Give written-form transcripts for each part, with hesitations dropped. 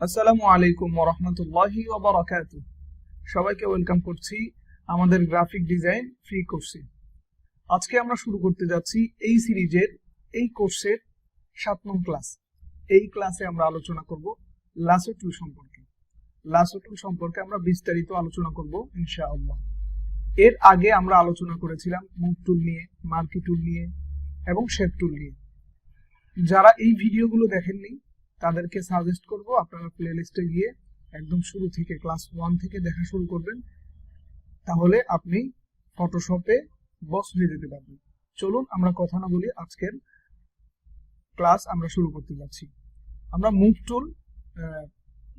আসসালামু আলাইকুম ওয়া রাহমাতুল্লাহি ওয়া বারাকাতুহু। সবাইকে ওয়েলকাম করছি আমাদের গ্রাফিক ডিজাইন ফ্রি কোর্সে। আজকে আমরা শুরু করতে যাচ্ছি এই সিরিজের এই কোর্সের 7 নং ক্লাস। এই ক্লাসে আমরা আলোচনা করব লাসো টুল সম্পর্কে। লাসো টুল সম্পর্কে আমরা বিস্তারিত আলোচনা করব ইনশাআল্লাহ। এর আগে আমরা আলোচনা করেছিলাম মুভ টুল নিয়ে, মার্কি টুল নিয়ে এবং শেপ টুল নিয়ে। যারা এই ভিডিওগুলো দেখেননি তাদেরকে সাজেস্ট করব আপনারা প্লেলিস্টে গিয়ে একদম শুরু থেকে ক্লাস 1 থেকে দেখা শুরু করবেন, তাহলে আপনি ফটোশপে বস হয়ে যেতে পারবেন। চলুন আমরা কথা না বলি, আজকের ক্লাস আমরা শুরু করতে যাচ্ছি। আমরা মুভ টুল,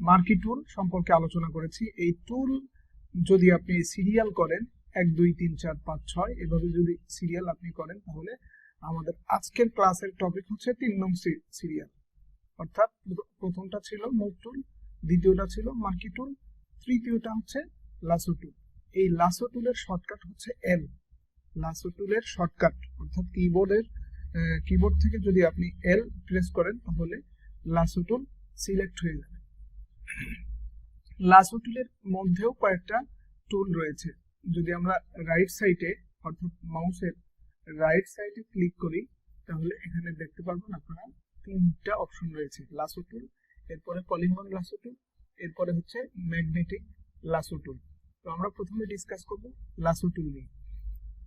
মার্কি টুল সম্পর্কে আলোচনা করেছি। এই টুল যদি আপনি সিরিয়াল করেন 1 2 3 4 5 6 এভাবে যদি সিরিয়াল আপনি করেন, তাহলে আমাদের আজকের ক্লাসের টপিক হচ্ছে 3 নং সিরিয়াল। অর্থাৎ প্রথমটা ছিল মুভ টুল, দ্বিতীয়টা ছিল মার্কি টুল, তৃতীয়টা হচ্ছে লাসো টুল। এই লাসো টুলের শর্টকাট হচ্ছে এল। লাসো টুলের শর্টকাট অর্থাৎ কিবোর্ড থেকে যদি আপনি এল প্রেস করেন তাহলে লাসো টুল সিলেক্ট হয়ে যাবে। লাসো টুলের মধ্যেও কয়েকটা টুল রয়েছে। যদি আমরা রাইট সাইডে অর্থাৎ মাউসের রাইট সাইডে ক্লিক করি, তাহলে এখানে দেখতে পারবেন আপনারা 3টা অপশন রয়েছে। লাসো টুল, এরপরে পলিগন লাসো টুল, এরপরে হচ্ছে ম্যাগনেটিক লাসো টুল। তো আমরা প্রথমে ডিসকাস করব লাসো টুল নিয়ে।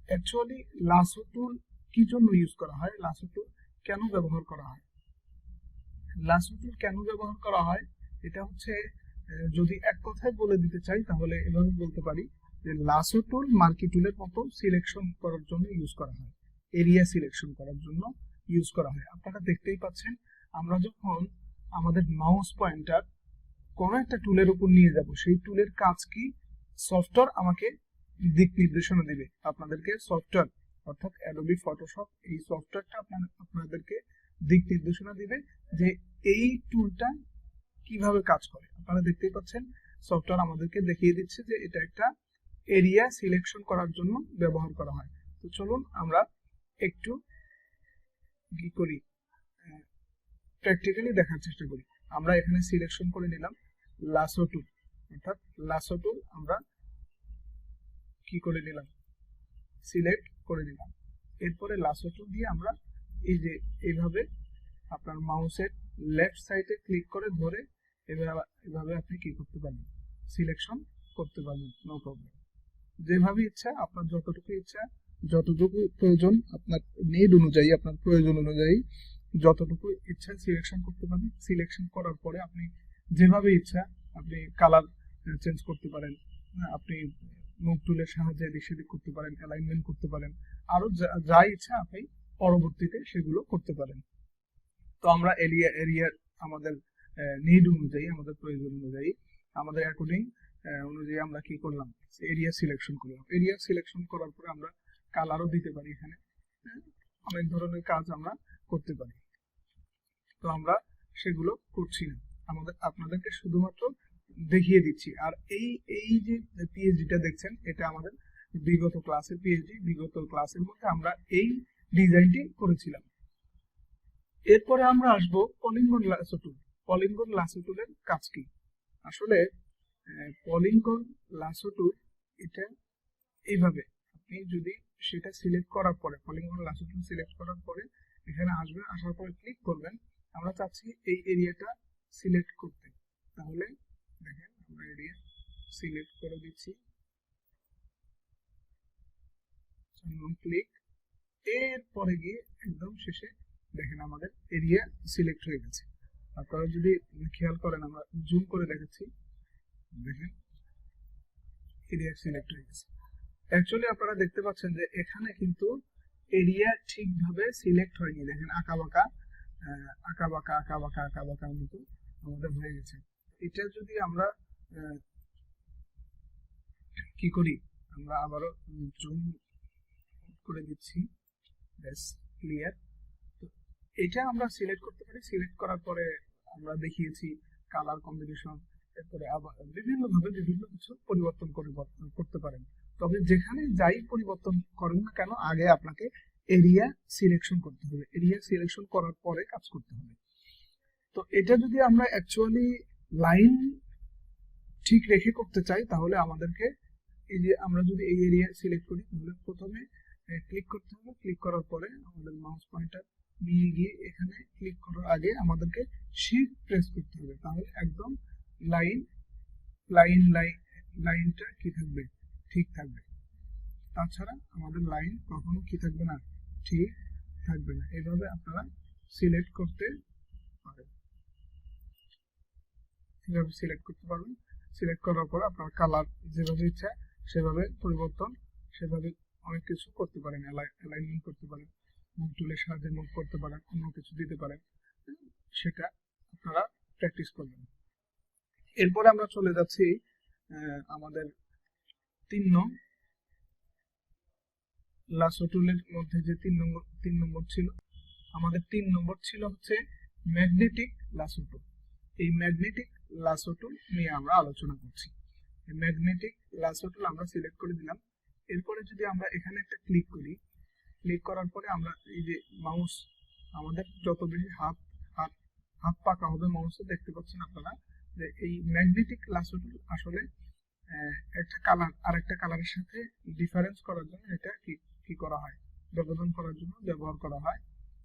অ্যাকচুয়ালি লাসো টুল কি জন্য ইউজ করা হয়, লাসো টুল কেন ব্যবহার করা হয়? লাসো টুল কেন ব্যবহার করা হয় এটা হচ্ছে, যদি এক কথায় বলে দিতে চাই তাহলে এভাবে বলতে পারি যে লাসো টুল মার্কি টুলের মতো সিলেকশন করার জন্য ইউজ করা হয়, এরিয়া সিলেকশন করার জন্য ইউজ করা হয়। আপনারা দেখতেই পাচ্ছেন, আমরা যখন আমাদের মাউস পয়েন্টার কোনো একটা টুলের উপর নিয়ে যাব, সেই টুলের কাজ কি, সফটওয়্যার আমাকে দিক নির্দেশনা দিবে। আপনাদেরকে সফটওয়্যার অর্থাৎ অ্যাডোবি ফটোশপ, এই সফটওয়্যারটা আপনাদেরকে দিক নির্দেশনা দিবে যে এই টুলটা কিভাবে কাজ করে। আপনারা দেখতেই পাচ্ছেন সফটওয়্যার আমাদেরকে দেখিয়ে দিচ্ছে যে এটা একটা এরিয়া সিলেকশন করার জন্য ব্যবহার করা হয়। তো চলুন আমরা একটু কি করি, প্র্যাকটিক্যালি দেখার চেষ্টা করি। আমরা এখানে সিলেকশন করে নিলাম লাসো টুল, অর্থাৎ লাসো টুল আমরা কি করে নিলাম, সিলেক্ট করে নিলাম। এরপরে লাসো টুল দিয়ে আমরা এই যে এইভাবে আপনার মাউসের লেফট সাইডে ক্লিক করে ধরে এভাবে আপনি কি করতে পারবেন, সিলেকশন করতে পারবেন, নো প্রবলেম। যেভাবে ইচ্ছা, আপনার যতটুকু ইচ্ছা, যতটুকু প্রয়োজন, আপনার নিড অনুযায়ী, আপনার প্রয়োজন অনুযায়ী যতটুকু ইচ্ছা সিলেকশন করতে পারেন। সিলেকশন করার পরে আপনি যেভাবে ইচ্ছা আপনি কালার চেঞ্জ করতে পারেন, আপনি মুভ টুলের সাহায্যে এদিক সেদিক করতে পারেন, অ্যালাইনমেন্ট করতে পারেন, আরো যা ইচ্ছা আপনি পরবর্তীতে সেগুলো করতে পারেন। তো আমরা এরিয়া আমাদের নিড অনুযায়ী, আমাদের প্রয়োজন অনুযায়ী, আমাদের অ্যাকর্ডিং অনুযায়ী আমরা কি করলাম, এরিয়া সিলেকশন করলাম। এরিয়া সিলেকশন করার পরে আমরা কালারও দিতে পারি, এখানে অনেক ধরনের কাজ আমরা করতে পারি। তো আমরা সেগুলো করছি না, আপনাদেরকে শুধুমাত্র দেখিয়ে দিচ্ছি। আর এই যে পিএইচডিটা দেখছেন, এটা আমাদের বিগত ক্লাসের পিএইচডি। বিগত ক্লাসের মধ্যে আমরা এই ডিজাইনটি করেছিলাম। এরপরে আমরা আসবো পলিগন লাসো টুল। পলিগন লাসো টুলের কাজ কি? আসলে পলিগন লাসো টুল এটা এইভাবে, আপনি যদি সেটা সিলেক্ট করার পরে, পলিগন লাসো টুল সিলেক্ট করার পরে এখানে আসবেন, আসার পরে ক্লিক করবেন। আমরা চাচ্ছি এই এরিয়াটা সিলেক্ট করতে, তাহলে দেখেন আমরা এরিয়া সিলেক্ট করে দিচ্ছি, ক্লিক। এরপরে গিয়ে একদম শেষে দেখেন আমাদের এরিয়া সিলেক্ট হয়ে গেছে। আপনারা যদি খেয়াল করেন, আমরা জুম করে দেখাচ্ছি, দেখেন এরিয়া সিলেক্ট হয়ে গেছে। অ্যাকচুয়ালি আপনারা দেখতে পাচ্ছেন যে এখানে কিন্তু এরিয়া ঠিকভাবে সিলেক্ট হয়নি। দেখেন আঁকা বাঁকার মতো আমাদের হয়ে গেছে। এটা যদি আমরা কি করি, আমরা আবারও জুম করে দিচ্ছি, ব্যাস ক্লিয়ার। তো এটা আমরা সিলেক্ট করতে পারি। সিলেক্ট করার পরে আমরা দেখিয়েছি কালার কম্বিনেশন, এরপরে আবার বিভিন্নভাবে বিভিন্ন কিছু পরিবর্তন করতে পারেন। তবে যেখানে যাই পরিবর্তন করেন না কেন, আগে আপনাকে এরিয়া সিলেকশন করতে হবে। এরিয়া সিলেকশন করার পরে কাজ করতে হবে। তো এটা যদি আমরা অ্যাকচুয়ালি লাইন ঠিক রেখে করতে চাই তাহলে আমাদেরকে এই যে আমরা যদি এই এরিয়া সিলেক্ট করি তাহলে প্রথমে ক্লিক করতে হবে, ক্লিক করার পরে আমাদের মাউস পয়েন্টার নিয়ে গিয়ে এখানে ক্লিক করার আগে আমাদেরকে শিফট প্রেস করতে হবে, তাহলে একদম লাইন লাইন লাইনটা কি থাকবে, ঠিক থাকবে। তাছাড়া আমাদের লাইন কখনো কি থাকবে না, ঠিক থাকবে না। এইভাবে আপনারা সিলেক্ট করতে পারেন, এইভাবে সিলেক্ট করতে পারবেন। সিলেক্ট করার পর আপনার কালার যেভাবে ইচ্ছা সেভাবে পরিবর্তন, সেভাবে অনেক কিছু করতে পারেন, অ্যালাইনমেন্ট করতে পারেন, মুভ টুলের সাহায্যে মুভ করতে পারেন, অন্য কিছু দিতে পারেন, সেটা আপনারা প্র্যাকটিস করবেন। এরপরে আমরা চলে যাচ্ছি আমাদের 3 নং লাসো টুলের মধ্যে যে 3 নম্বর ছিল, আমাদের 3 নম্বর ছিল হচ্ছে ম্যাগনেটিক লাসো টুল। এই ম্যাগনেটিক লাসো টুল নিয়ে আমরা আলোচনা করছি। এই ম্যাগনেটিক লাসো টুল আমরা সিলেক্ট করে দিলাম। এরপরে যদি আমরা এখানে একটা ক্লিক করি, ক্লিক করার পরে আমরা এই যে মাউস আমাদের যত বেশি হাত পাকা হবে মাউসে, দেখতে পাচ্ছেন আপনারা যে এই ম্যাগনেটিক লাসো টুল আসলে একটা কালার আরেকটা কালারের সাথে ডিফারেন্স করার জন্য এটা কি করা হয়, ব্যবধান করার জন্য ব্যবহার করা হয়।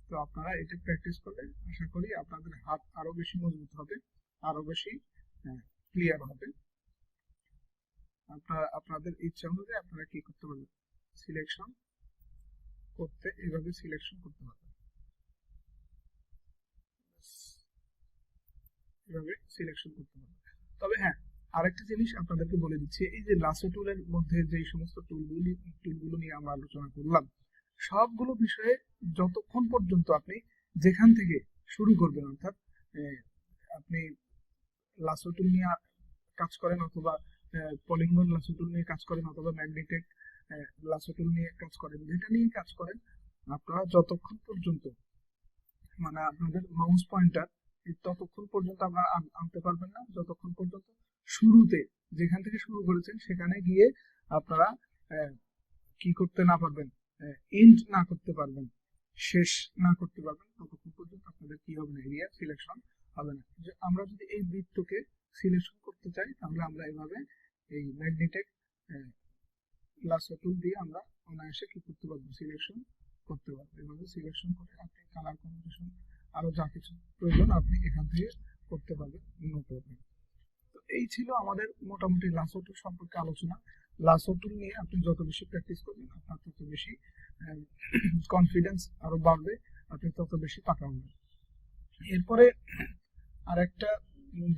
তো আপনারা এটা প্র্যাকটিস করলে আশা করি আপনাদের হাত আরো বেশি মজবুত হবে, আরো বেশি ক্লিয়ার হবে। আপনাদের ইচ্ছা অনুযায়ী আপনারা কি করতে পারবেন, সিলেকশন করতে, এইভাবে সিলেকশন করতে পারবেন, এভাবে সিলেকশন করতে পারবেন। তবে হ্যাঁ, আরেকটা জিনিস আপনাদেরকে বলে দিচ্ছি, এই যে লাসো টুলের মধ্যে যে সমস্ত টুলগুলো নিয়ে আমরা আলোচনা করলাম, সবগুলো বিষয়ে যতক্ষণ পর্যন্ত আপনি যেখান থেকে শুরু করবেন, অর্থাৎ আপনি লাসো টুল নিয়ে কাজ করেন অথবা পলিগন লাসো টুল নিয়ে কাজ করেন অথবা ম্যাগনেটিক লাসো টুল নিয়ে কাজ করেন, যেটা নিয়ে কাজ করেন, আপনারা যতক্ষণ পর্যন্ত মানে আপনাদের মাউস পয়েন্টার ততক্ষণ পর্যন্ত আপনারা আনতে পারবেন না যতক্ষণ পর্যন্ত শুরুতে যেখান থেকে শুরু করেছেন সেখানে গিয়ে আপনারা কি করতে না পারবেন, এন্ড না করতে পারবেন, শেষ না করতে পারবেন, ততক্ষণ পর্যন্ত আপনাদের কি হবে না, এরিয়া সিলেকশন হবে না। যে আমরা যদি এই বৃত্তকে সিলেকশন করতে চাই তাহলে আমরা এইভাবে এই ম্যাগনেটিক লাসো টুল দিয়ে আমরা অনায়াসে কি করতে পারবো, সিলেকশন করতে পারবো। এভাবে সিলেকশন করে আপনি কালার কম্বিনেশন আরো যা কিছু প্রয়োজন আপনি এখান থেকে করতে পারবেন, নো প্রবলেম। তো এই ছিল আমাদের মোটামুটি লাসো টুল সম্পর্কে আলোচনা। লাসো টুল নিয়ে আপনি যত বেশি প্র্যাকটিস করবেন আপনার তত বেশি কনফিডেন্স আরো বাড়বে, আপনি তত বেশি পাকা হবেন। এরপরে আরেকটা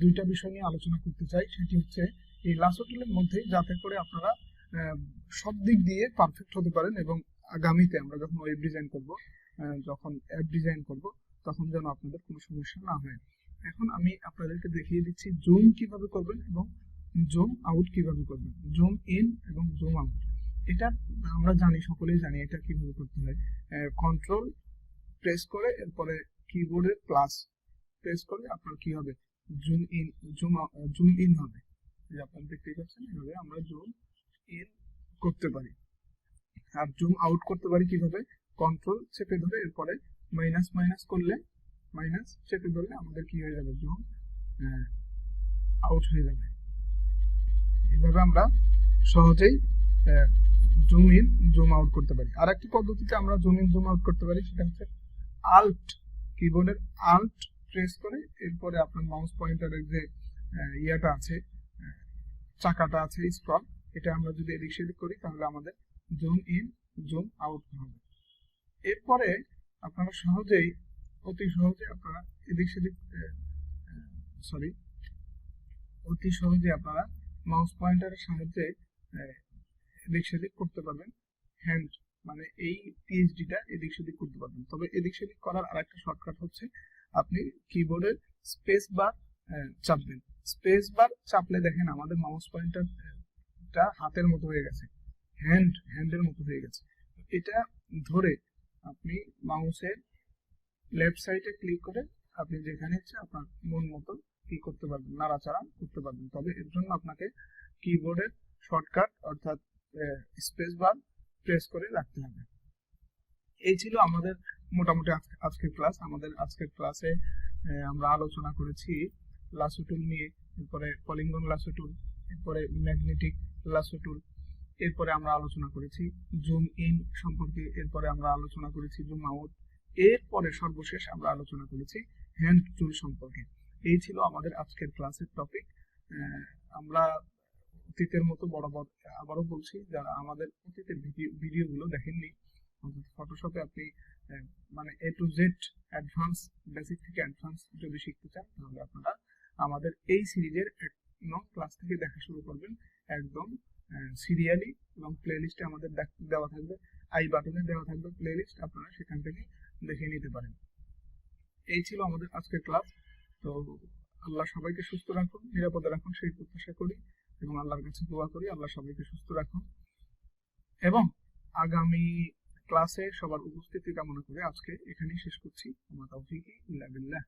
দুইটা বিষয় নিয়ে আলোচনা করতে চাই, সেটি হচ্ছে এই লাসো টুলের মধ্যে যাতে করে আপনারা সব দিক দিয়ে পারফেক্ট হতে পারেন এবং আগামীতে আমরা যখন ওয়েব ডিজাইন করব, যখন অ্যাপ ডিজাইন করব, তখন যেন আপনাদের কোনো সমস্যা না হয়। এখন আমি আপনাদেরকে দেখিয়ে দিচ্ছি জুম কিভাবে করবেন এবং জুম আউট কিভাবে করবেন, জুম ইন এবং জুম আউট। এটা আমরা জানি, সকলেই জানি এটা কিভাবে করতে হয়। কন্ট্রোল প্রেস করে এরপরে কিবোর্ডের প্লাস প্রেস করলে আপনার কি হবে, জুম ইন জুম ইন হবে। আপনারা দেখতে পাচ্ছেন এভাবে আমরা জুম ইন করতে পারি। আর জুম আউট করতে পারি কিভাবে, কন্ট্রোল চেপে ধরে এরপরে মাইনাস করলে, মাইনাস চেপে ধরলে আমাদের কি হয়ে যাবে, জুম আউট হয়ে যাবে। এভাবে আমরা সহজেই জুম ইন জুম আউট করতে পারি। আর একটি পদ্ধতিতে আমরা জুম ইন জুম আউট করতে পারি, সেটা হচ্ছে আল্ট, কিবোর্ডের আল্ট প্রেস করে এরপরে আপনার মাউস পয়েন্টারের যে ইয়াটা আছে, চাকাটা আছে, স্ক্রল, এটা আমরা যদি এদিক সেদিক করি তাহলে আমাদের জুম ইন জুম আউট হবে। এরপরে আপনারা সহজেই, অতি সহজে আপনারা এদিক সেদিক অতি সহজে আপনারা মাউস পয়েন্টারের সাহায্যে এদিক সেদিক করতে পারবেন। হ্যান্ড মানে এই পিএইচডিটা এদিক সেদিক করতে পারবেন। তবে এদিক সেদিক করার আরেকটা শর্টকাট হচ্ছে আপনি কিবোর্ডের স্পেস বার চাপবেন। স্পেস বার চাপলে দেখেন আমাদের মাউস পয়েন্টারটা হাতের মতো হয়ে গেছে, হ্যান্ডের মতো হয়ে গেছে। এটা ধরে আপনি মাউসের লেফট সাইডে ক্লিক করে আপনি যেখানে ইচ্ছে আপনার মন মতো কি করতে পারবেন, নাড়াচাড়া করতে পারবেন। তবে এর জন্য আপনাকে কিবোর্ডের শর্টকাট অর্থাৎ স্পেস বার প্রেস করে রাখতে হবে। এই ছিল আমাদের মোটামুটি আজকের ক্লাস। আমাদের আজকের ক্লাসে আমরা আলোচনা করেছি লাসো টুল নিয়ে, এরপরে পলিগন লাসো টুল, এরপরে ম্যাগনেটিক লাসো টুল, এরপরে আমরা আলোচনা করেছি জুম ইন সম্পর্কে, এরপরে আমরা আলোচনা করেছি জুম আউট, এরপরে সর্বশেষ আমরা আলোচনা করেছি হ্যান্ড টুল সম্পর্কে। এই ছিল আমাদের আজকের ক্লাসের টপিক। আমরা অতীতের মতো বরাবর আবারও বলছি, যারা আমাদের অতীতের ভিডিওগুলো দেখেননি, ফটোশপে আপনি মানে এ টু জেড অ্যাডভান্স, বেসিক থেকে অ্যাডভান্স যদি শিখতে চান, তাহলে আপনারা আমাদের এই সিরিজের 1 নং ক্লাস থেকে দেখা শুরু করবেন, একদম সিরিয়ালি, এবং প্লে লিস্টে আমাদের দেওয়া থাকবে, আই বাটনে দেওয়া থাকবে প্লে লিস্ট, আপনারা সেখান থেকে দেখে নিতে পারেন। এই ছিল আমাদের আজকের ক্লাস। তো আল্লাহ সবাইকে সুস্থ রাখুন, নিরাপদে রাখুন সেই প্রত্যাশা করি, এবং আল্লাহর কাছে দোয়া করি আল্লাহ সবাইকে সুস্থ রাখুন, এবং আগামী ক্লাসে সবার উপস্থিতি কামনা করে আজকে এখানেই শেষ করছি। আমার তাওফীক ইল্লা বিল্লাহ।